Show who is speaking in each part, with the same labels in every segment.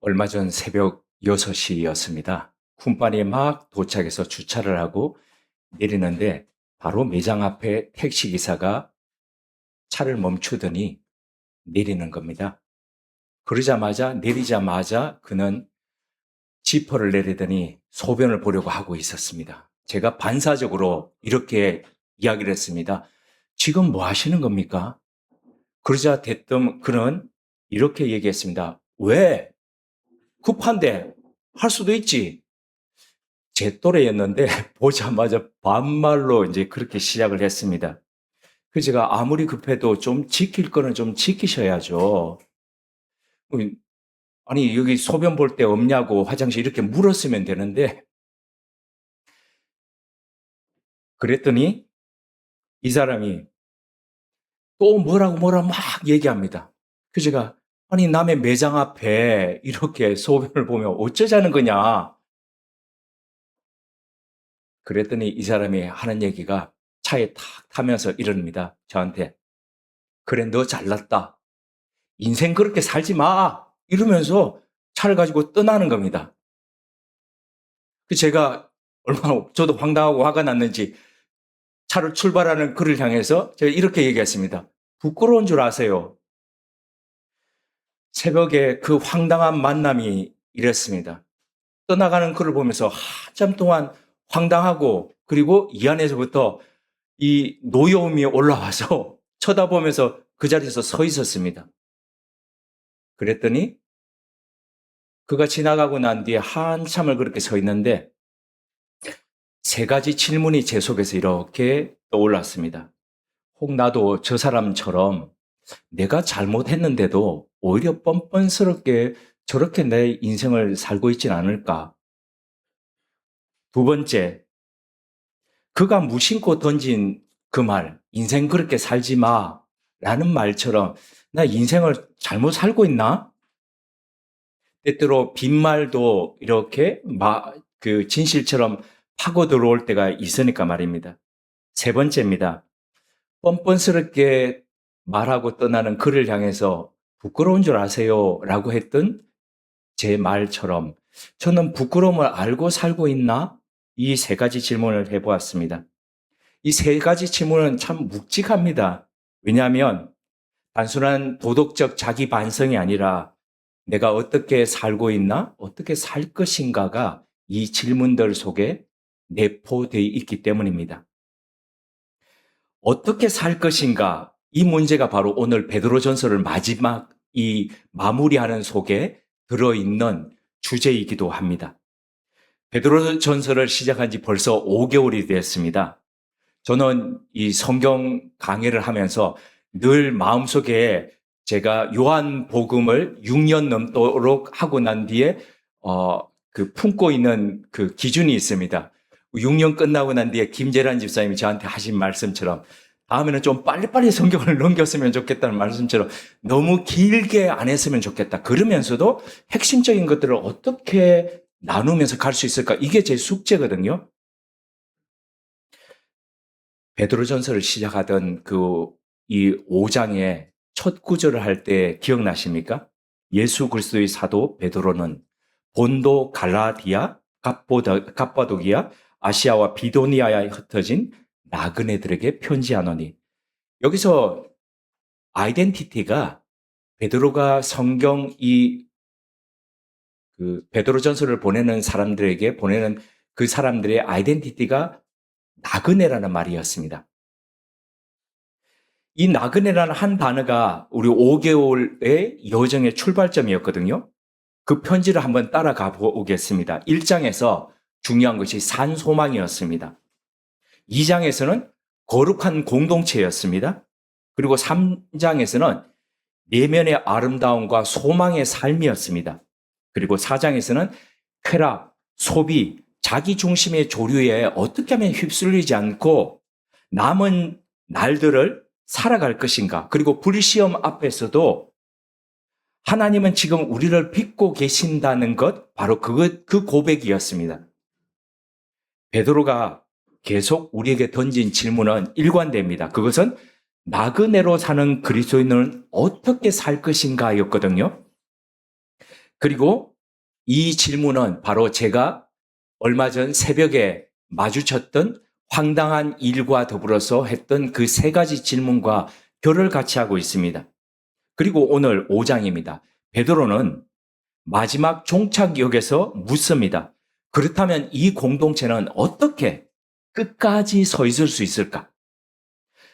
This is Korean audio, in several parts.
Speaker 1: 얼마 전 새벽 6시였습니다. 쿤판이 막 도착해서 주차를 하고 내리는데 바로 매장 앞에 택시기사가 차를 멈추더니 내리는 겁니다. 내리자마자 그는 지퍼를 내리더니 소변을 보려고 하고 있었습니다. 제가 반사적으로 이렇게 이야기를 했습니다. 지금 뭐 하시는 겁니까? 그러자 대뜸 그는 이렇게 얘기했습니다. 왜? 급한데 할 수도 있지. 제 또래였는데 보자마자 반말로 이제 그렇게 시작을 했습니다. 그 제가 아무리 급해도 좀 지킬 거는 좀 지키셔야죠. 음, 아니 여기 소변 볼 데 없냐고 화장실 이렇게 물었으면 되는데 그랬더니 이 사람이 또 뭐라고 막 얘기합니다. 그 제가 아니 남의 매장 앞에 이렇게 소변을 보면 어쩌자는 거냐. 그랬더니 이 사람이 하는 얘기가 차에 탁 타면서 이럽니다. 저한테. 그래 너 잘났다. 인생 그렇게 살지 마. 이러면서 차를 가지고 떠나는 겁니다. 그 제가 얼마나 저도 황당하고 화가 났는지 차를 출발하는 그를 향해서 제가 이렇게 얘기했습니다. 부끄러운 줄 아세요? 새벽에 그 황당한 만남이 이랬습니다. 떠나가는 그를 보면서 한참 동안 황당하고 그리고 이 안에서부터 이 노여움이 올라와서 쳐다보면서 그 자리에서 서 있었습니다. 그랬더니 그가 지나가고 난 뒤에 한참을 그렇게 서 있는데 세 가지 질문이 제 속에서 이렇게 떠올랐습니다. 혹 나도 저 사람처럼 내가 잘못했는데도 오히려 뻔뻔스럽게 저렇게 내 인생을 살고 있진 않을까? 두 번째, 그가 무심코 던진 그 말, 인생 그렇게 살지 마. 라는 말처럼 나 인생을 잘못 살고 있나? 때때로 빈말도 이렇게 그 진실처럼 파고 들어올 때가 있으니까 말입니다. 세 번째입니다. 뻔뻔스럽게 말하고 떠나는 그를 향해서 부끄러운 줄 아세요? 라고 했던 제 말처럼 저는 부끄러움을 알고 살고 있나? 이 세 가지 질문을 해보았습니다. 이 세 가지 질문은 참 묵직합니다. 왜냐하면 단순한 도덕적 자기 반성이 아니라 내가 어떻게 살고 있나? 어떻게 살 것인가가 이 질문들 속에 내포되어 있기 때문입니다. 어떻게 살 것인가? 이 문제가 바로 오늘 베드로전서를 마지막 이 마무리하는 속에 들어있는 주제이기도 합니다. 베드로전서를 시작한 지 벌써 5개월이 되었습니다. 저는 이 성경 강해를 하면서 늘 마음속에 제가 요한복음을 6년 넘도록 하고 난 뒤에 그 품고 있는 그 기준이 있습니다. 6년 끝나고 난 뒤에 김재란 집사님이 저한테 하신 말씀처럼 다음에는 좀 빨리빨리 성경을 넘겼으면 좋겠다는 말씀처럼 너무 길게 안 했으면 좋겠다. 그러면서도 핵심적인 것들을 어떻게 나누면서 갈 수 있을까? 이게 제 숙제거든요. 베드로전서를 시작하던 그 이 5장의 첫 구절을 할 때 기억나십니까? 예수 그리스도의 사도 베드로는 본도 갈라디아, 갑바도기아, 아시아와 비도니아에 흩어진 나그네들에게 편지하노니. 여기서 아이덴티티가 베드로가 성경 그 베드로전서를 보내는 사람들에게 보내는 그 사람들의 아이덴티티가 나그네라는 말이었습니다. 이 나그네라는 한 단어가 우리 5개월의 여정의 출발점이었거든요. 그 편지를 한번 따라가 보겠습니다. 1장에서 중요한 것이 산소망이었습니다. 2장에서는 거룩한 공동체였습니다. 그리고 3장에서는 내면의 아름다움과 소망의 삶이었습니다. 그리고 4장에서는 쾌락, 소비, 자기 중심의 조류에 어떻게 하면 휩쓸리지 않고 남은 날들을 살아갈 것인가. 그리고 불시험 앞에서도 하나님은 지금 우리를 빚고 계신다는 것, 바로 그 고백이었습니다. 베드로가 계속 우리에게 던진 질문은 일관됩니다. 그것은 나그네로 사는 그리스도인은 어떻게 살 것인가 였거든요. 그리고 이 질문은 바로 제가 얼마 전 새벽에 마주쳤던 황당한 일과 더불어서 했던 그 세 가지 질문과 결을 같이 하고 있습니다. 그리고 오늘 5장입니다. 베드로는 마지막 종착역에서 묻습니다. 그렇다면 이 공동체는 어떻게 끝까지 서 있을 수 있을까?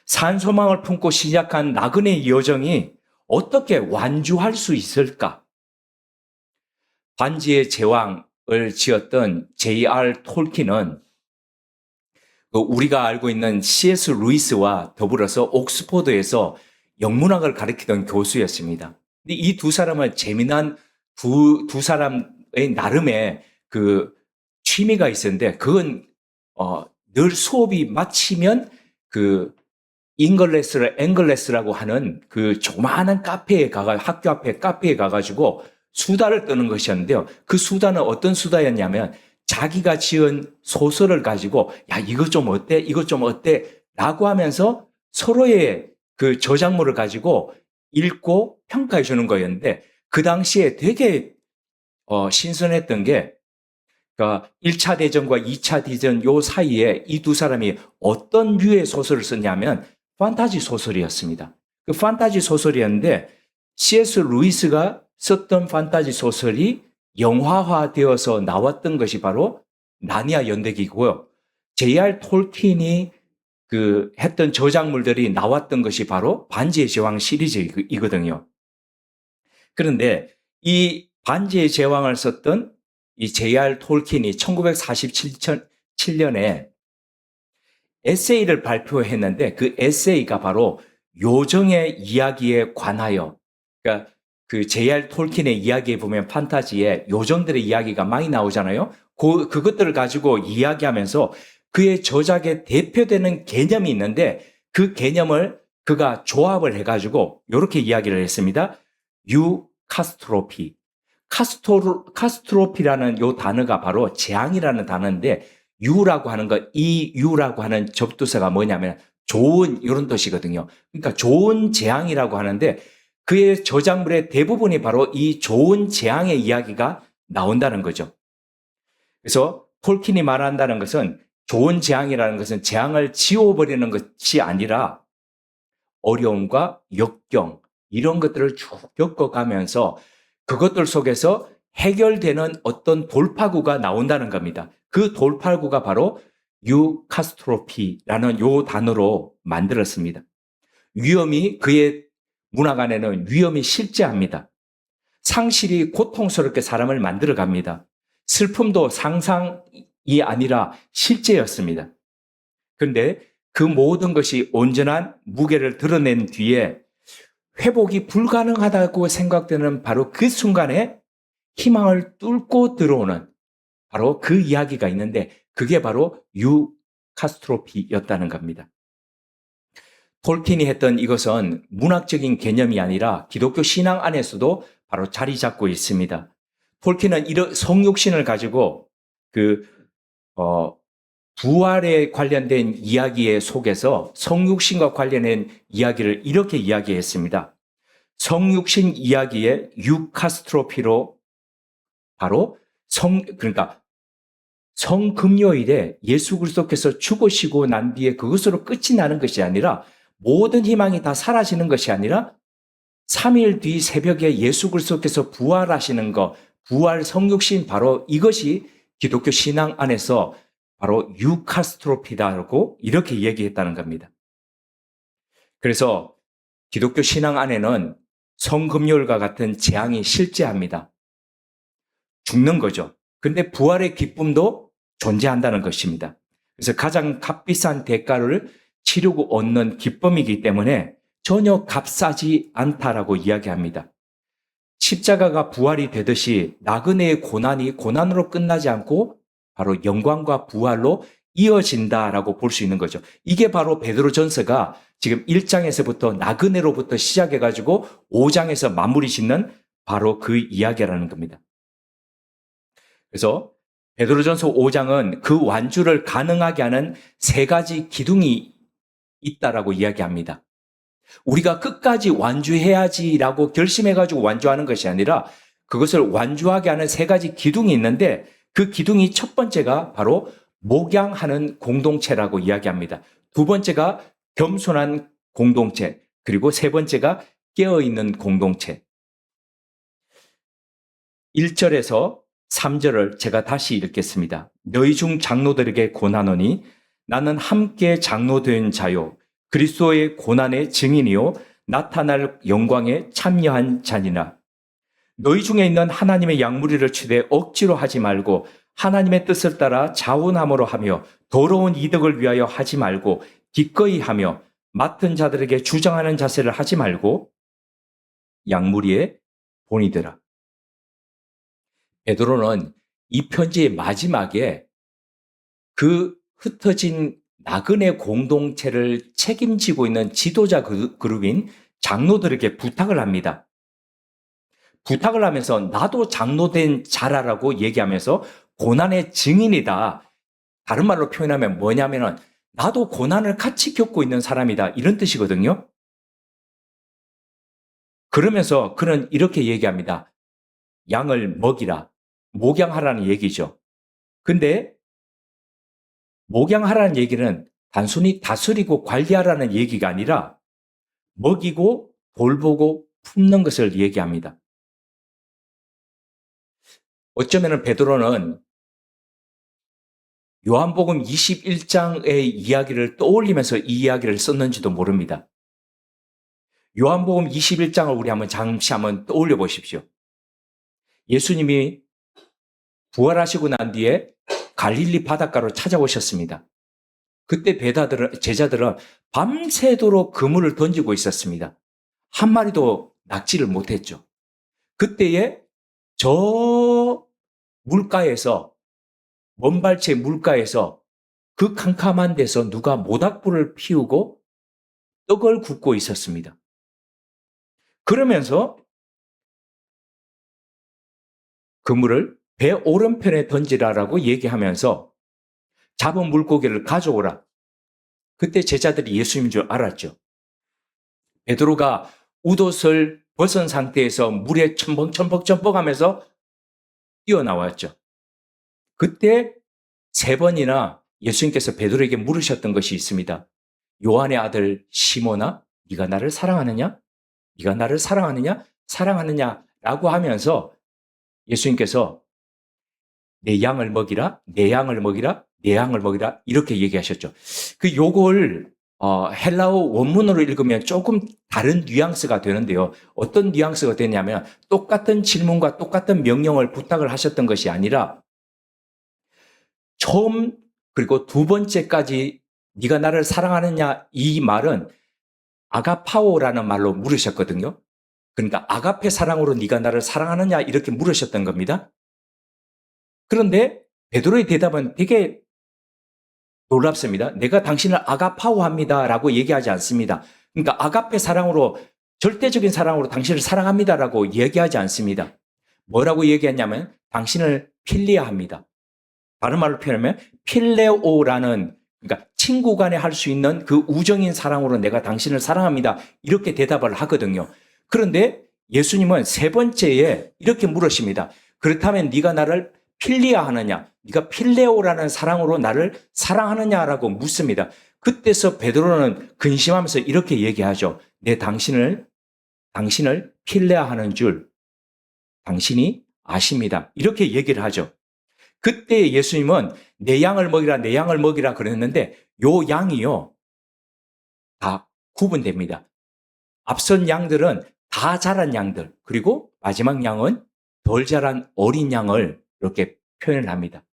Speaker 1: 산소망을 품고 시작한 나그네의 여정이 어떻게 완주할 수 있을까? 반지의 제왕을 지었던 J.R. 톨킨은 우리가 알고 있는 C.S. 루이스와 더불어서 옥스포드에서 영문학을 가르치던 교수였습니다. 근데 이 두 사람은 재미난 두 사람의 나름의 그 취미가 있었는데 그건 늘 수업이 마치면 그 앵글레스라고 하는 그 조그마한 카페에 학교 앞에 카페에 가가지고 수다를 떠는 것이었는데요. 그 수다는 어떤 수다였냐면 자기가 지은 소설을 가지고 야 이것 좀 어때? 이것 좀 어때? 라고 하면서 서로의 그 저작물을 가지고 읽고 평가해 주는 거였는데 그 당시에 되게 신선했던 게 그러니까 1차 대전과 2차 대전 요 사이에 이 두 사람이 어떤 류의 소설을 썼냐면 판타지 소설이었습니다. 그 판타지 소설이었는데 C.S. 루이스가 썼던 판타지 소설이 영화화되어서 나왔던 것이 바로 나니아 연대기고요. J.R. 톨킨이 했던 저작물들이 나왔던 것이 바로 반지의 제왕 시리즈이거든요. 그런데 이 반지의 제왕을 썼던 이 J.R. 톨킨이 1947년에 에세이를 발표했는데 그 에세이가 바로 요정의 이야기에 관하여 그러니까 그 J.R. 톨킨의 이야기에 보면 판타지에 요정들의 이야기가 많이 나오잖아요. 그것들을 가지고 이야기하면서 그의 저작에 대표되는 개념이 있는데 그 개념을 그가 조합을 해가지고 이렇게 이야기를 했습니다. 유카스트로피. 카스트로피라는 요 단어가 바로 재앙이라는 단어인데 유라고 하는 것, 이 유라고 하는 접두사가 뭐냐면 좋은 이런 뜻이거든요. 그러니까 좋은 재앙이라고 하는데 그의 저작물의 대부분이 바로 이 좋은 재앙의 이야기가 나온다는 거죠. 그래서 톨킨이 말한다는 것은 좋은 재앙이라는 것은 재앙을 지워버리는 것이 아니라 어려움과 역경 이런 것들을 쭉 겪어가면서 그것들 속에서 해결되는 어떤 돌파구가 나온다는 겁니다. 그 돌파구가 바로 유카스트로피라는 요 단어로 만들었습니다. 위험이 그의 문학 안에는 위험이 실제합니다. 상실이 고통스럽게 사람을 만들어갑니다. 슬픔도 상상이 아니라 실제였습니다. 그런데 그 모든 것이 온전한 무게를 드러낸 뒤에 회복이 불가능하다고 생각되는 바로 그 순간에 희망을 뚫고 들어오는 바로 그 이야기가 있는데 그게 바로 유카스트로피였다는 겁니다. 톨킨이 했던 이것은 문학적인 개념이 아니라 기독교 신앙 안에서도 바로 자리 잡고 있습니다. 톨킨은 이런 성육신을 가지고 부활에 관련된 이야기의 속에서 성육신과 관련된 이야기를 이렇게 이야기했습니다. 성육신 이야기의 유카스트로피로 바로 그러니까 성금요일에 예수 그리스도께서 죽으시고 난 뒤에 그것으로 끝이 나는 것이 아니라 모든 희망이 다 사라지는 것이 아니라 3일 뒤 새벽에 예수 그리스도께서 부활하시는 것, 부활 성육신 바로 이것이 기독교 신앙 안에서 바로 유카스트로피다라고 이렇게 얘기했다는 겁니다. 그래서 기독교 신앙 안에는 성금요일과 같은 재앙이 실제합니다. 죽는 거죠. 근데 부활의 기쁨도 존재한다는 것입니다. 그래서 가장 값비싼 대가를 치르고 얻는 기쁨이기 때문에 전혀 값싸지 않다라고 이야기합니다. 십자가가 부활이 되듯이 나그네의 고난이 고난으로 끝나지 않고 바로 영광과 부활로 이어진다라고 볼 수 있는 거죠. 이게 바로 베드로전서가 지금 1장에서부터 나그네로부터 시작해가지고 5장에서 마무리 짓는 바로 그 이야기라는 겁니다. 그래서 베드로전서 5장은 그 완주를 가능하게 하는 세 가지 기둥이 있다라고 이야기합니다. 우리가 끝까지 완주해야지라고 결심해가지고 완주하는 것이 아니라 그것을 완주하게 하는 세 가지 기둥이 있는데 그 기둥이 첫 번째가 바로 목양하는 공동체라고 이야기합니다. 두 번째가 겸손한 공동체, 그리고 세 번째가 깨어있는 공동체. 1절에서 3절을 제가 다시 읽겠습니다. 너희 중 장로들에게 고난하노니 나는 함께 장로된 자요 그리스도의 고난의 증인이요 나타날 영광에 참여한 자니라. 너희 중에 있는 하나님의 양무리를 치되 억지로 하지 말고 하나님의 뜻을 따라 자원함으로 하며 더러운 이득을 위하여 하지 말고 기꺼이 하며 맡은 자들에게 주장하는 자세를 하지 말고 양무리의 본이 되라. 베드로는 이 편지의 마지막에 그 흩어진 나그네 공동체를 책임지고 있는 지도자 그룹인 장로들에게 부탁을 합니다. 부탁을 하면서 나도 장로된 자라라고 얘기하면서 고난의 증인이다. 다른 말로 표현하면 뭐냐면은 나도 고난을 같이 겪고 있는 사람이다. 이런 뜻이거든요. 그러면서 그는 이렇게 얘기합니다. 양을 먹이라. 목양하라는 얘기죠. 근데 목양하라는 얘기는 단순히 다스리고 관리하라는 얘기가 아니라 먹이고 돌보고 품는 것을 얘기합니다. 어쩌면 베드로는 요한복음 21장의 이야기를 떠올리면서 이 이야기를 썼는지도 모릅니다. 요한복음 21장을 우리 잠시 한번 떠올려 보십시오. 예수님이 부활하시고 난 뒤에 갈릴리 바닷가로 찾아오셨습니다. 그때 제자들은 밤새도록 그물을 던지고 있었습니다. 한 마리도 낚지를 못했죠. 그때에 저 물가에서, 먼발치의 물가에서 그 캄캄한 데서 누가 모닥불을 피우고 떡을 굽고 있었습니다. 그러면서 그물을 배 오른편에 던지라라고 얘기하면서 잡은 물고기를 가져오라. 그때 제자들이 예수님인 줄 알았죠. 베드로가 웃옷을 벗은 상태에서 물에 첨벙첨벙첨벙하면서 뛰어나왔죠. 그때 3번이나 예수님께서 베드로에게 물으셨던 것이 있습니다. 요한의 아들 시몬아, 네가 나를 사랑하느냐? 네가 나를 사랑하느냐? 사랑하느냐라고 하면서 예수님께서 내 양을 먹이라, 내 양을 먹이라, 내 양을 먹이라 이렇게 얘기하셨죠. 요걸 헬라어 원문으로 읽으면 조금 다른 뉘앙스가 되는데요. 어떤 뉘앙스가 되냐면 똑같은 질문과 똑같은 명령을 부탁을 하셨던 것이 아니라 처음 그리고 두 번째까지 네가 나를 사랑하느냐 이 말은 아가파오라는 말로 물으셨거든요. 그러니까 아가페 사랑으로 네가 나를 사랑하느냐 이렇게 물으셨던 겁니다. 그런데 베드로의 대답은 되게 놀랍습니다. 내가 당신을 아가파오합니다 라고 얘기하지 않습니다. 그러니까 아가페 사랑으로 절대적인 사랑으로 당신을 사랑합니다라고 얘기하지 않습니다. 뭐라고 얘기했냐면 당신을 필리아합니다. 다른 말로 표현하면 필레오라는 그러니까 친구 간에 할 수 있는 그 우정인 사랑으로 내가 당신을 사랑합니다. 이렇게 대답을 하거든요. 그런데 예수님은 3번째에 이렇게 물으십니다. 그렇다면 네가 나를 필리아하느냐? 네가 필레오라는 사랑으로 나를 사랑하느냐라고 묻습니다. 그때서 베드로는 근심하면서 이렇게 얘기하죠. 내 당신을 필레아하는 줄 당신이 아십니다. 이렇게 얘기를 하죠. 그때 예수님은 내 양을 먹이라 내 양을 먹이라 그랬는데 요 양이요 다 구분됩니다. 앞선 양들은 다 자란 양들 그리고 마지막 양은 덜 자란 어린 양을 이렇게 표현을 합니다.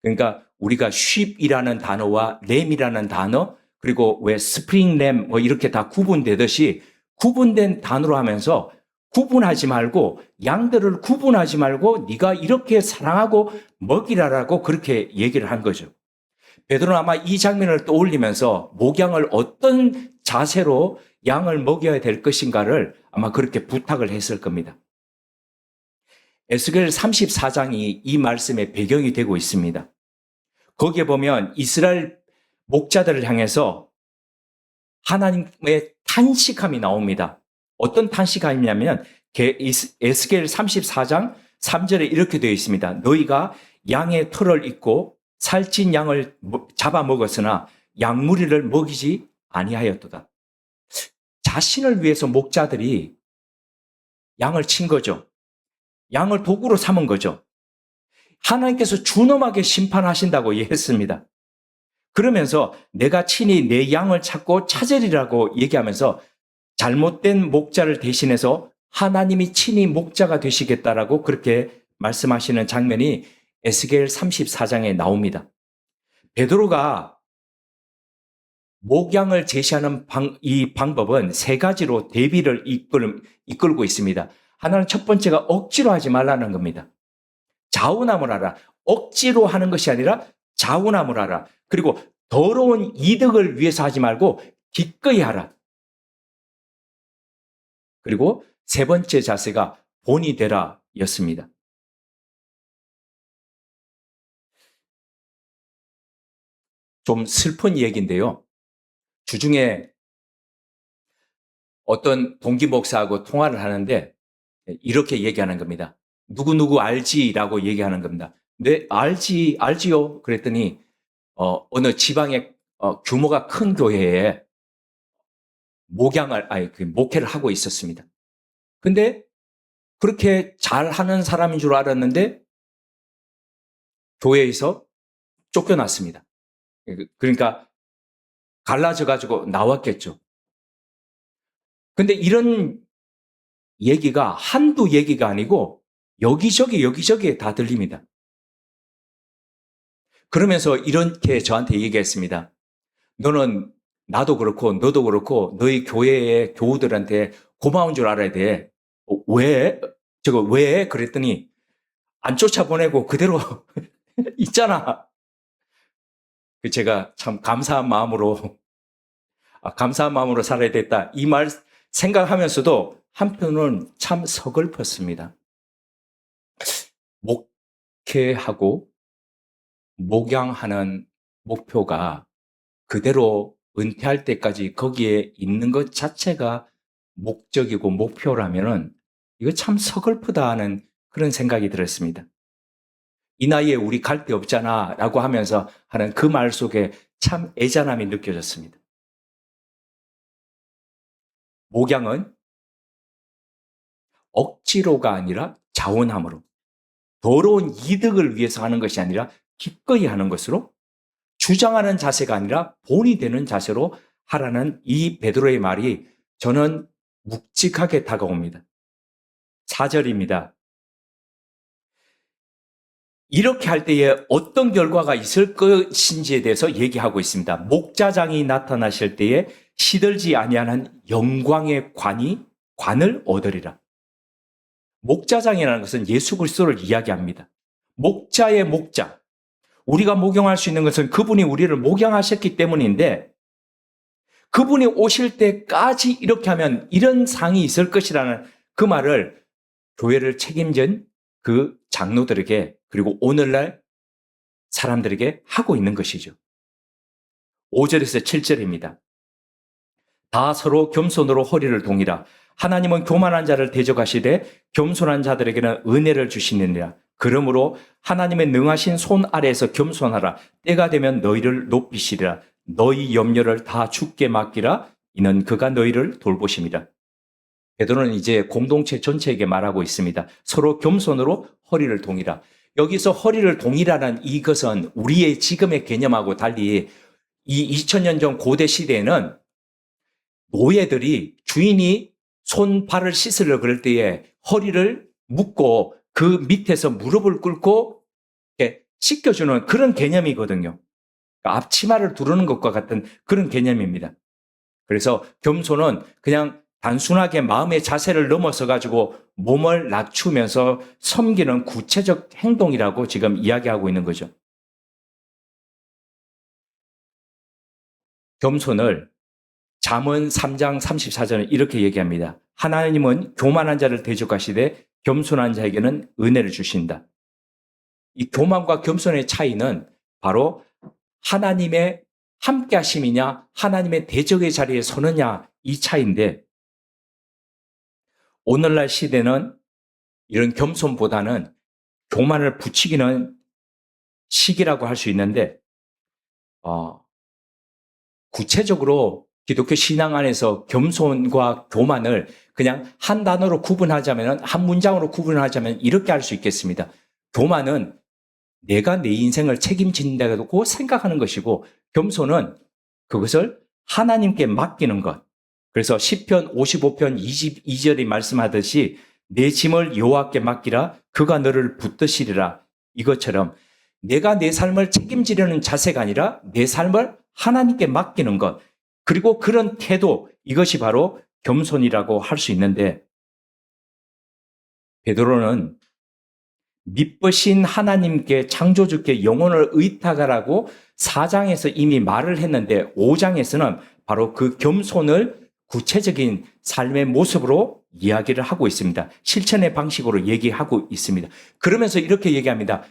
Speaker 1: 그러니까 우리가 sheep이라는 단어와 램이라는 단어 그리고 왜 스프링 램 뭐 이렇게 다 구분되듯이 구분된 단어로 하면서 구분하지 말고 양들을 구분하지 말고 네가 이렇게 사랑하고 먹이라라고 그렇게 얘기를 한 거죠. 베드로는 아마 이 장면을 떠올리면서 목양을 어떤 자세로 양을 먹여야 될 것인가를 아마 그렇게 부탁을 했을 겁니다. 에스겔 34장이 이 말씀의 배경이 되고 있습니다. 거기에 보면 이스라엘 목자들을 향해서 하나님의 탄식함이 나옵니다. 어떤 탄식함이냐면 에스겔 34장 3절에 이렇게 되어 있습니다. 너희가 양의 털을 입고 살찐 양을 잡아먹었으나 양무리를 먹이지 아니하였도다. 자신을 위해서 목자들이 양을 친 거죠. 양을 도구로 삼은 거죠. 하나님께서 준엄하게 심판하신다고 했습니다. 그러면서 내가 친히 내 양을 찾으리라고 얘기하면서 잘못된 목자를 대신해서 하나님이 친히 목자가 되시겠다라고 그렇게 말씀하시는 장면이 에스겔 34장에 나옵니다. 베드로가 목양을 제시하는 이 방법은 세 가지로 대비를 이끌고 있습니다. 하나는 첫 번째가 억지로 하지 말라는 겁니다. 자운함을 하라. 억지로 하는 것이 아니라 자운함을 하라. 그리고 더러운 이득을 위해서 하지 말고 기꺼이 하라. 그리고 세 번째 자세가 본이 되라 였습니다. 좀 슬픈 얘기인데요. 주중에 어떤 동기 목사하고 통화를 하는데 이렇게 얘기하는 겁니다. 누구누구 알지라고 얘기하는 겁니다. 네, 알지요. 그랬더니 어느 지방의 규모가 큰 교회에 목회를 하고 있었습니다. 근데 그렇게 잘하는 사람인 줄 알았는데 교회에서 쫓겨났습니다. 그러니까 갈라져 가지고 나왔겠죠. 근데 이런 얘기가 한두 얘기가 아니고 여기저기에 다 들립니다. 그러면서 이렇게 저한테 얘기했습니다. 너는 나도 그렇고 너도 그렇고 너희 교회의 교우들한테 고마운 줄 알아야 돼. 왜? 왜? 그랬더니 안 쫓아보내고 그대로 있잖아. 제가 참 감사한 마음으로 살아야 됐다. 이 말 생각하면서도 한편은 참 서글펐습니다. 목회하고 목양하는 목표가 그대로 은퇴할 때까지 거기에 있는 것 자체가 목적이고 목표라면은 이거 참 서글프다 하는 그런 생각이 들었습니다. 이 나이에 우리 갈 데 없잖아 라고 하면서 하는 그 말 속에 참 애잔함이 느껴졌습니다. 목양은 억지로가 아니라 자원함으로 더러운 이득을 위해서 하는 것이 아니라 기꺼이 하는 것으로 주장하는 자세가 아니라 본이 되는 자세로 하라는 이 베드로의 말이 저는 묵직하게 다가옵니다. 4절입니다. 이렇게 할 때에 어떤 결과가 있을 것인지에 대해서 얘기하고 있습니다. 목자장이 나타나실 때에 시들지 아니하는 영광의 관을 얻으리라. 목자장이라는 것은 예수 그리스도를 이야기합니다. 목자의 목자. 우리가 목용할 수 있는 것은 그분이 우리를 목양하셨기 때문인데 그분이 오실 때까지 이렇게 하면 이런 상이 있을 것이라는 그 말을 교회를 책임진 그 장로들에게 그리고 오늘날 사람들에게 하고 있는 것이죠. 5절에서 7절입니다. 다 서로 겸손으로 허리를 동이라. 하나님은 교만한 자를 대적하시되 겸손한 자들에게는 은혜를 주시느니라. 그러므로 하나님의 능하신 손 아래에서 겸손하라. 때가 되면 너희를 높이시리라. 너희 염려를 다 주께 맡기라. 이는 그가 너희를 돌보심이라. 베드로는 이제 공동체 전체에게 말하고 있습니다. 서로 겸손으로 허리를 동이라. 여기서 허리를 동이라는 이것은 우리의 지금의 개념하고 달리 이 2000년 전 고대 시대에는 노예들이 주인이 손, 발을 씻으려 그럴 때에 허리를 묶고 그 밑에서 무릎을 꿇고 씻겨주는 그런 개념이거든요. 앞치마를 두르는 것과 같은 그런 개념입니다. 그래서 겸손은 그냥 단순하게 마음의 자세를 넘어서 가지고 몸을 낮추면서 섬기는 구체적 행동이라고 지금 이야기하고 있는 거죠. 겸손을 잠언 3장 34절은 이렇게 얘기합니다. 하나님은 교만한 자를 대적하시되 겸손한 자에게는 은혜를 주신다. 이 교만과 겸손의 차이는 바로 하나님의 함께 하심이냐 하나님의 대적의 자리에 서느냐 이 차이인데 오늘날 시대는 이런 겸손보다는 교만을 부추기는 시기라고 할 수 있는데, 구체적으로 기독교 신앙 안에서 겸손과 교만을 그냥 한 단어로 구분하자면, 한 문장으로 구분하자면 이렇게 할 수 있겠습니다. 교만은 내가 내 인생을 책임진다고 생각하는 것이고, 겸손은 그것을 하나님께 맡기는 것. 그래서 시편 55편 22절이 말씀하듯이 내 짐을 여호와께 맡기라 그가 너를 붙드시리라. 이것처럼 내가 내 삶을 책임지려는 자세가 아니라 내 삶을 하나님께 맡기는 것. 그리고 그런 태도, 이것이 바로 겸손이라고 할 수 있는데, 베드로는 믿으신 하나님께 창조주께 영혼을 의탁하라고 4장에서 이미 말을 했는데 5장에서는 바로 그 겸손을 구체적인 삶의 모습으로 이야기를 하고 있습니다. 실천의 방식으로 얘기하고 있습니다. 그러면서 이렇게 얘기합니다.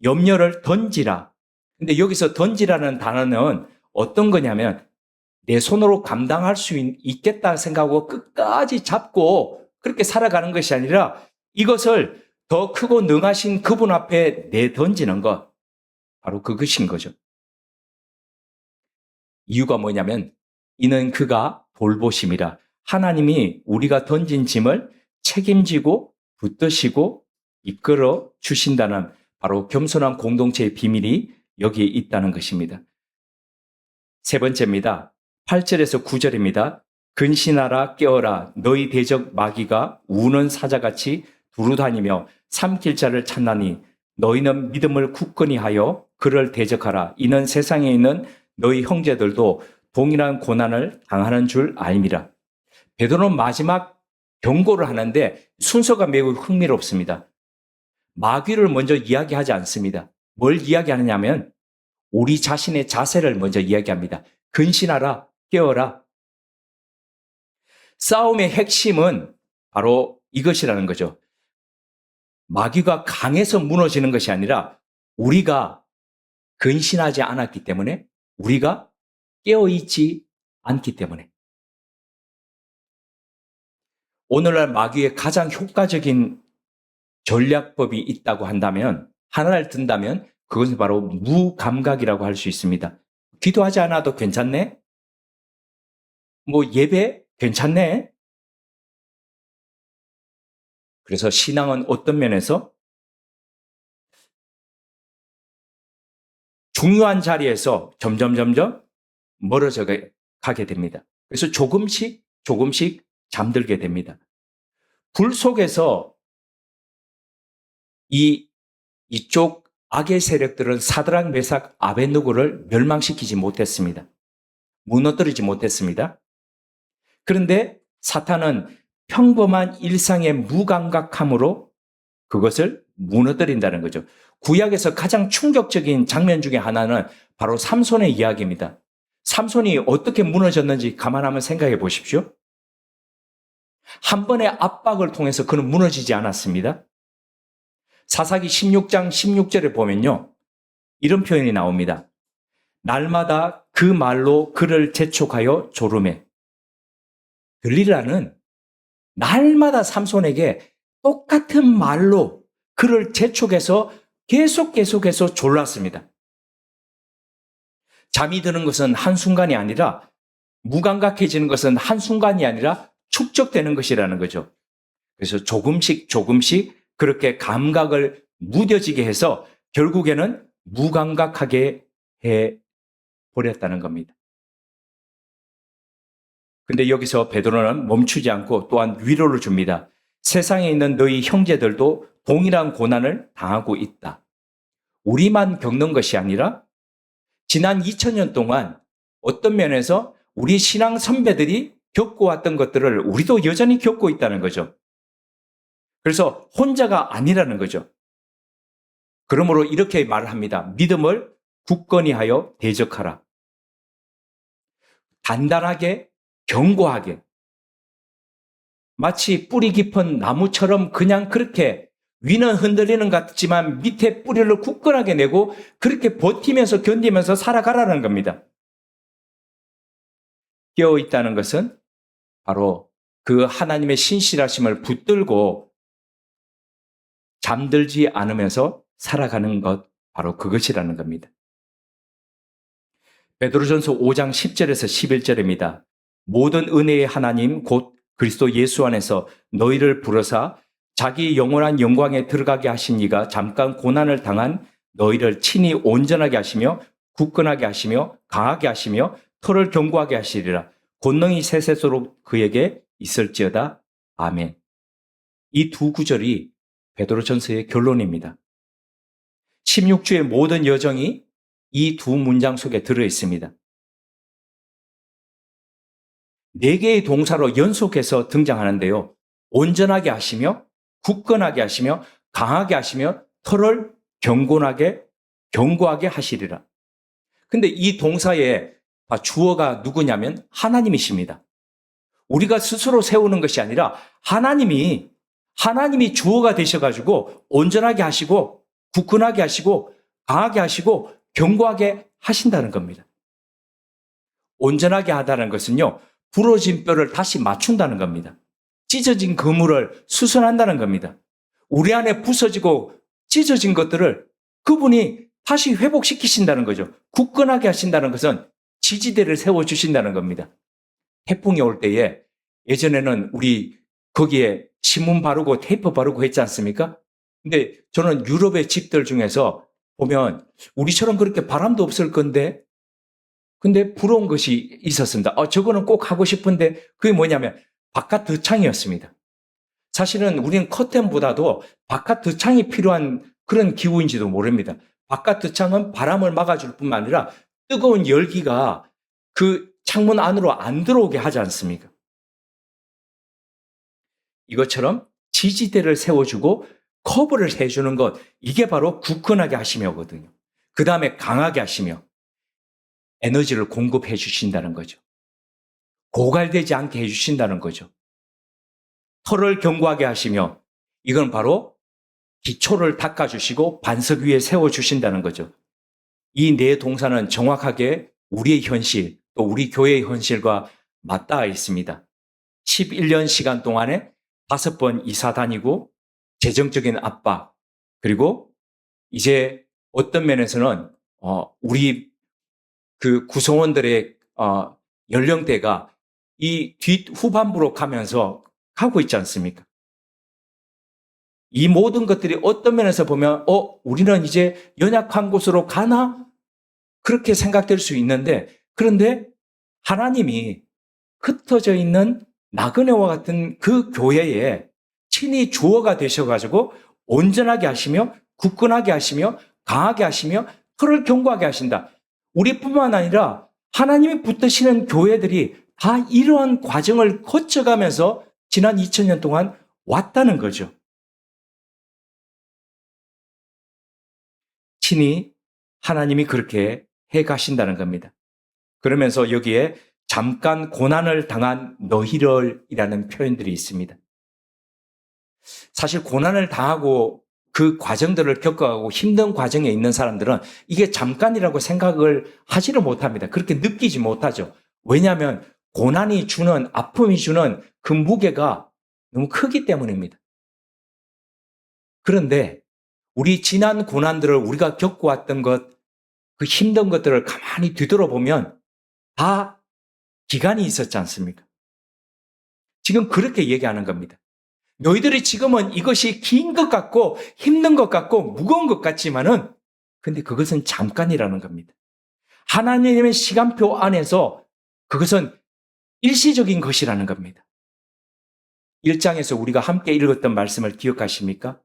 Speaker 1: 염려를 던지라. 근데 여기서 던지라는 단어는 어떤 거냐면 내 손으로 감당할 수 있겠다 생각하고 끝까지 잡고 그렇게 살아가는 것이 아니라 이것을 더 크고 능하신 그분 앞에 내던지는 것. 바로 그것인 거죠. 이유가 뭐냐면 이는 그가 돌보심이라. 하나님이 우리가 던진 짐을 책임지고 붙드시고 이끌어 주신다는 바로 겸손한 공동체의 비밀이 여기에 있다는 것입니다. 세 번째입니다. 8절에서 9절입니다. 근신하라 깨어라 너희 대적 마귀가 우는 사자같이 두루다니며 삼킬 자를 찾나니 너희는 믿음을 굳건히 하여 그를 대적하라. 이는 세상에 있는 너희 형제들도 동일한 고난을 당하는 줄 알미라. 베드로는 마지막 경고를 하는데 순서가 매우 흥미롭습니다. 마귀를 먼저 이야기하지 않습니다. 뭘 이야기하느냐면 우리 자신의 자세를 먼저 이야기합니다. 근신하라, 깨어라. 싸움의 핵심은 바로 이것이라는 거죠. 마귀가 강해서 무너지는 것이 아니라 우리가 근신하지 않았기 때문에, 우리가 깨어있지 않기 때문에. 오늘날 마귀의 가장 효과적인 전략법이 있다고 한다면, 하나를 든다면 그것은 바로 무감각이라고 할 수 있습니다. 기도하지 않아도 괜찮네? 예배 괜찮네? 그래서 신앙은 어떤 면에서 중요한 자리에서 점점 멀어져 가게 됩니다. 그래서 조금씩 잠들게 됩니다. 불 속에서 이쪽 악의 세력들은 사드락, 메삭, 아벳느고를 멸망시키지 못했습니다. 무너뜨리지 못했습니다. 그런데 사탄은 평범한 일상의 무감각함으로 그것을 무너뜨린다는 거죠. 구약에서 가장 충격적인 장면 중에 하나는 바로 삼손의 이야기입니다. 삼손이 어떻게 무너졌는지 가만 한번 생각해 보십시오. 한 번의 압박을 통해서 그는 무너지지 않았습니다. 사사기 16장 16절에 보면요, 이런 표현이 나옵니다. 날마다 그 말로 그를 재촉하여 조르매. 들리라는 날마다 삼손에게 똑같은 말로 그를 재촉해서 계속해서 졸랐습니다. 잠이 드는 것은 한순간이 아니라, 무감각해지는 것은 한순간이 아니라 축적되는 것이라는 거죠. 그래서 조금씩 그렇게 감각을 무뎌지게 해서 결국에는 무감각하게 해버렸다는 겁니다. 근데 여기서 베드로는 멈추지 않고 또한 위로를 줍니다. 세상에 있는 너희 형제들도 동일한 고난을 당하고 있다. 우리만 겪는 것이 아니라 지난 2000년 동안 어떤 면에서 우리 신앙 선배들이 겪어왔던 것들을 우리도 여전히 겪고 있다는 거죠. 그래서 혼자가 아니라는 거죠. 그러므로 이렇게 말을 합니다. 믿음을 굳건히 하여 대적하라. 단단하게, 견고하게, 마치 뿌리 깊은 나무처럼 그냥 그렇게 위는 흔들리는 것 같지만 밑에 뿌리를 굳건하게 내고 그렇게 버티면서 견디면서 살아가라는 겁니다. 깨어있다는 것은 바로 그 하나님의 신실하심을 붙들고 잠들지 않으면서 살아가는 것, 바로 그것이라는 겁니다. 베드로전서 5장 10절에서 11절입니다. 모든 은혜의 하나님 곧 그리스도 예수 안에서 너희를 부르사 자기 영원한 영광에 들어가게 하신 이가 잠깐 고난을 당한 너희를 친히 온전하게 하시며 굳건하게 하시며 강하게 하시며 털을 견고하게 하시리라. 권능이 세세토록 그에게 있을지어다. 아멘. 이 두 구절이 베드로전서의 결론입니다. 16주의 모든 여정이 이 두 문장 속에 들어 있습니다. 4개의 동사로 연속해서 등장하는데요. 온전하게 하시며 굳건하게 하시며 강하게 하시며 털을 견고하게 하시리라. 근데 이 동사의 주어가 누구냐면 하나님이십니다. 우리가 스스로 세우는 것이 아니라 하나님이 주어가 되셔가지고 온전하게 하시고 굳건하게 하시고 강하게 하시고 견고하게 하신다는 겁니다. 온전하게 하다는 것은요, 부러진 뼈를 다시 맞춘다는 겁니다. 찢어진 그물을 수선한다는 겁니다. 우리 안에 부서지고 찢어진 것들을 그분이 다시 회복시키신다는 거죠. 굳건하게 하신다는 것은 지지대를 세워주신다는 겁니다. 태풍이 올 때에 예전에는 우리 거기에 신문 바르고 테이프 바르고 했지 않습니까? 근데 저는 유럽의 집들 중에서 보면 우리처럼 그렇게 바람도 없을 건데 근데 부러운 것이 있었습니다. 저거는 꼭 하고 싶은데 그게 뭐냐면 바깥 덧창이었습니다. 사실은 우리는 커튼보다도 바깥 덧창이 필요한 그런 기후인지도 모릅니다. 바깥 덧창은 바람을 막아줄 뿐만 아니라 뜨거운 열기가 그 창문 안으로 안 들어오게 하지 않습니까? 이것처럼 지지대를 세워주고 커버를 해주는 것, 이게 바로 굳건하게 하시며거든요. 그 다음에 강하게 하시며 에너지를 공급해 주신다는 거죠. 고갈되지 않게 해주신다는 거죠. 털을 견고하게 하시며 이건 바로 기초를 닦아주시고 반석 위에 세워주신다는 거죠. 이 네 동사는 정확하게 우리의 현실, 또 우리 교회의 현실과 맞닿아 있습니다. 11년 시간 동안에 5번 이사 다니고 재정적인 압박, 그리고 이제 어떤 면에서는 우리 그 구성원들의 연령대가 이 후반부로 가면서 가고 있지 않습니까? 이 모든 것들이 어떤 면에서 보면 우리는 이제 연약한 곳으로 가나? 그렇게 생각될 수 있는데, 그런데 하나님이 흩어져 있는 나그네와 같은 그 교회에 친히 주어가 되셔가지고 온전하게 하시며 굳건하게 하시며 강하게 하시며 털을 견고하게 하신다. 우리뿐만 아니라 하나님이 붙드시는 교회들이 다 이러한 과정을 거쳐가면서 지난 2000년 동안 왔다는 거죠. 친히 하나님이 그렇게 해 가신다는 겁니다. 그러면서 여기에 잠깐 고난을 당한 너희를이라는 표현들이 있습니다. 사실 고난을 당하고 그 과정들을 겪어가고 힘든 과정에 있는 사람들은 이게 잠깐이라고 생각을 하지를 못합니다. 그렇게 느끼지 못하죠. 왜냐하면 고난이 주는, 아픔이 주는 그 무게가 너무 크기 때문입니다. 그런데 우리 지난 고난들을 우리가 겪어왔던 것, 그 힘든 것들을 가만히 뒤돌아보면 다 기간이 있었지 않습니까? 지금 그렇게 얘기하는 겁니다. 너희들이 지금은 이것이 긴 것 같고 힘든 것 같고 무거운 것 같지만은 근데 그것은 잠깐이라는 겁니다. 하나님의 시간표 안에서 그것은 일시적인 것이라는 겁니다. 1장에서 우리가 함께 읽었던 말씀을 기억하십니까?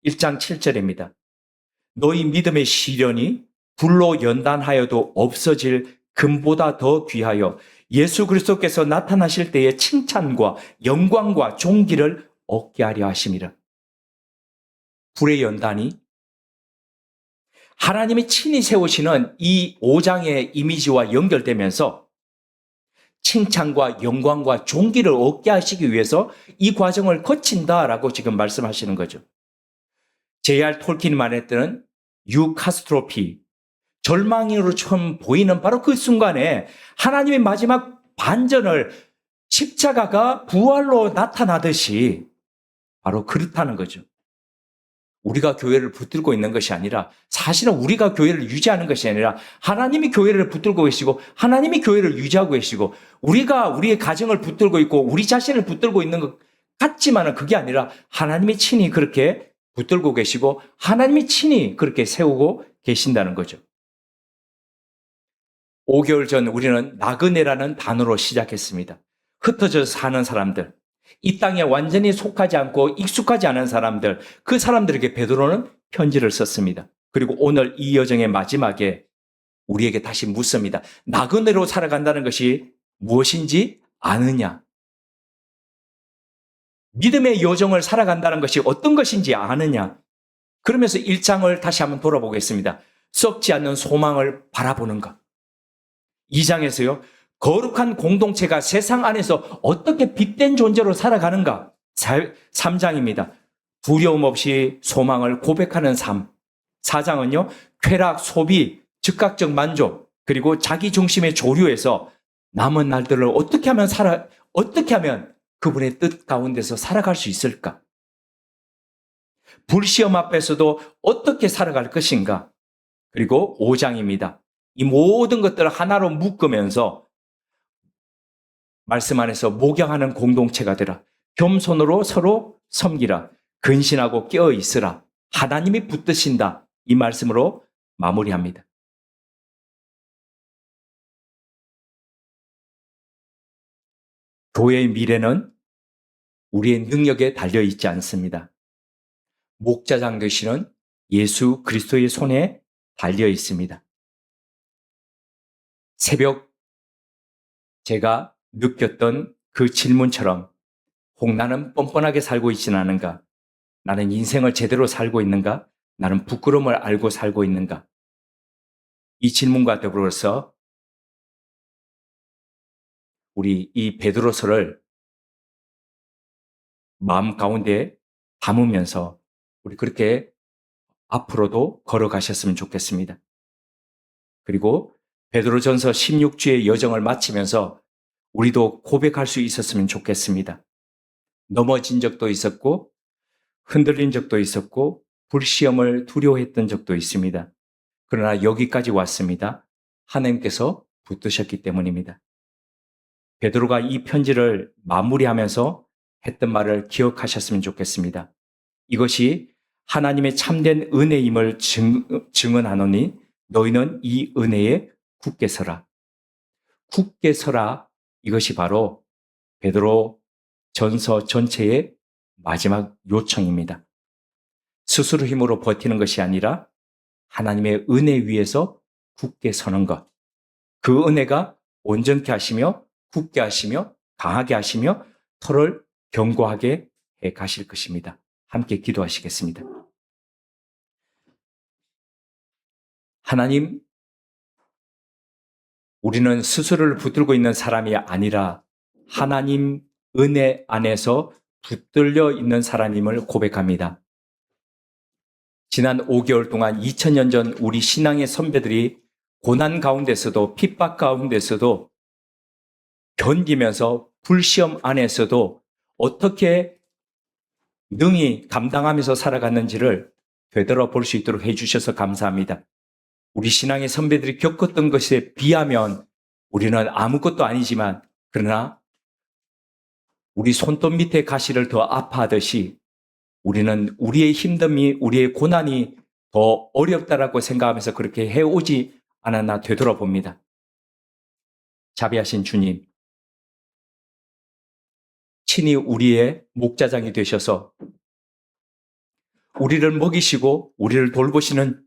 Speaker 1: 1장 7절입니다. 너희 믿음의 시련이 불로 연단하여도 없어질 금보다 더 귀하여 예수 그리스도께서 나타나실 때의 칭찬과 영광과 존귀를 얻게 하려 하심이라. 불의 연단이 하나님이 친히 세우시는 이 5장의 이미지와 연결되면서 칭찬과 영광과 존귀를 얻게 하시기 위해서 이 과정을 거친다라고 지금 말씀하시는 거죠. J.R. 톨킨이 말했던 유카스트로피, 절망으로 처음 보이는 바로 그 순간에 하나님의 마지막 반전을 십자가가 부활로 나타나듯이 바로 그렇다는 거죠. 우리가 교회를 붙들고 있는 것이 아니라 사실은 우리가 교회를 유지하는 것이 아니라 하나님이 교회를 붙들고 계시고 하나님이 교회를 유지하고 계시고 우리가 우리의 가정을 붙들고 있고 우리 자신을 붙들고 있는 것 같지만은 그게 아니라 하나님이 친히 그렇게 붙들고 계시고 하나님이 친히 그렇게 세우고 계신다는 거죠. 5개월 전 우리는 나그네라는 단어로 시작했습니다. 흩어져서 사는 사람들, 이 땅에 완전히 속하지 않고 익숙하지 않은 사람들, 그 사람들에게 베드로는 편지를 썼습니다. 그리고 오늘 이 여정의 마지막에 우리에게 다시 묻습니다. 나그네로 살아간다는 것이 무엇인지 아느냐? 믿음의 여정을 살아간다는 것이 어떤 것인지 아느냐? 그러면서 1장을 다시 한번 돌아보겠습니다. 썩지 않는 소망을 바라보는 것. 2장에서요. 거룩한 공동체가 세상 안에서 어떻게 빛된 존재로 살아가는가? 3장입니다. 두려움 없이 소망을 고백하는 삶. 4장은요. 쾌락, 소비, 즉각적 만족, 그리고 자기 중심의 조류에서 남은 날들을 어떻게 하면 그분의 뜻 가운데서 살아갈 수 있을까? 불시험 앞에서도 어떻게 살아갈 것인가? 그리고 5장입니다. 이 모든 것들을 하나로 묶으면서 말씀 안에서 목양하는 공동체가 되라. 겸손으로 서로 섬기라. 근신하고 깨어 있으라. 하나님이 붙드신다. 이 말씀으로 마무리합니다. 교회의 미래는 우리의 능력에 달려 있지 않습니다. 목자장 되시는 예수 그리스도의 손에 달려 있습니다. 새벽 제가 느꼈던 그 질문처럼 혹 나는 뻔뻔하게 살고 있지는 않은가? 나는 인생을 제대로 살고 있는가? 나는 부끄러움을 알고 살고 있는가? 이 질문과 더불어서 우리 이 베드로서를 마음 가운데 담으면서 우리 그렇게 앞으로도 걸어가셨으면 좋겠습니다. 그리고 베드로전서 16주의 여정을 마치면서 우리도 고백할 수 있었으면 좋겠습니다. 넘어진 적도 있었고 흔들린 적도 있었고 불시험을 두려워했던 적도 있습니다. 그러나 여기까지 왔습니다. 하나님께서 붙드셨기 때문입니다. 베드로가 이 편지를 마무리하면서 했던 말을 기억하셨으면 좋겠습니다. 이것이 하나님의 참된 은혜임을 증언하노니 너희는 이 은혜에 굳게 서라. 굳게 서라. 이것이 바로 베드로 전서 전체의 마지막 요청입니다. 스스로 힘으로 버티는 것이 아니라 하나님의 은혜 위에서 굳게 서는 것. 그 은혜가 온전케 하시며 굳게 하시며 강하게 하시며 터를 견고하게 해 가실 것입니다. 함께 기도하시겠습니다. 하나님, 우리는 스스로를 붙들고 있는 사람이 아니라 하나님 은혜 안에서 붙들려 있는 사람임을 고백합니다. 지난 5개월 동안 2000년 전 우리 신앙의 선배들이 고난 가운데서도 핍박 가운데서도 견디면서 불시험 안에서도 어떻게 능히 감당하면서 살아갔는지를 되돌아볼 수 있도록 해주셔서 감사합니다. 우리 신앙의 선배들이 겪었던 것에 비하면 우리는 아무것도 아니지만 그러나 우리 손톱 밑에 가시를 더 아파하듯이 우리는 우리의 힘듦이 우리의 고난이 더 어렵다라고 생각하면서 그렇게 해오지 않았나 되돌아봅니다. 자비하신 주님, 친히 우리의 목자장이 되셔서 우리를 먹이시고 우리를 돌보시는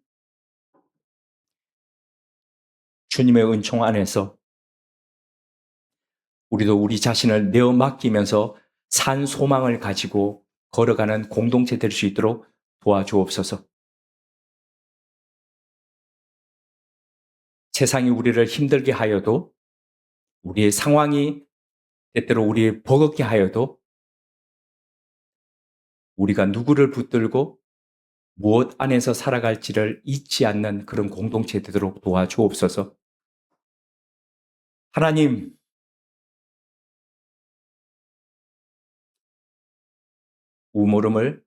Speaker 1: 주님의 은총 안에서 우리도 우리 자신을 내어 맡기면서 산 소망을 가지고 걸어가는 공동체 될 수 있도록 도와주옵소서. 세상이 우리를 힘들게 하여도 우리의 상황이 때때로 우리를 버겁게 하여도 우리가 누구를 붙들고 무엇 안에서 살아갈지를 잊지 않는 그런 공동체 되도록 도와주옵소서. 하나님, 우물음을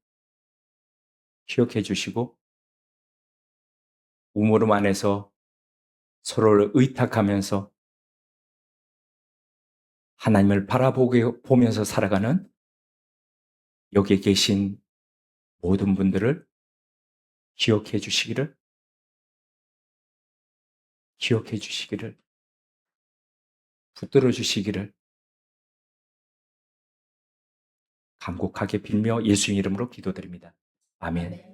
Speaker 1: 기억해 주시고 우물음 안에서 서로를 의탁하면서 하나님을 보면서 살아가는 여기에 계신 모든 분들을 기억해 주시기를, 기억해 주시기를, 붙들어 주시기를 간곡하게 빌며 예수님 이름으로 기도드립니다. 아멘.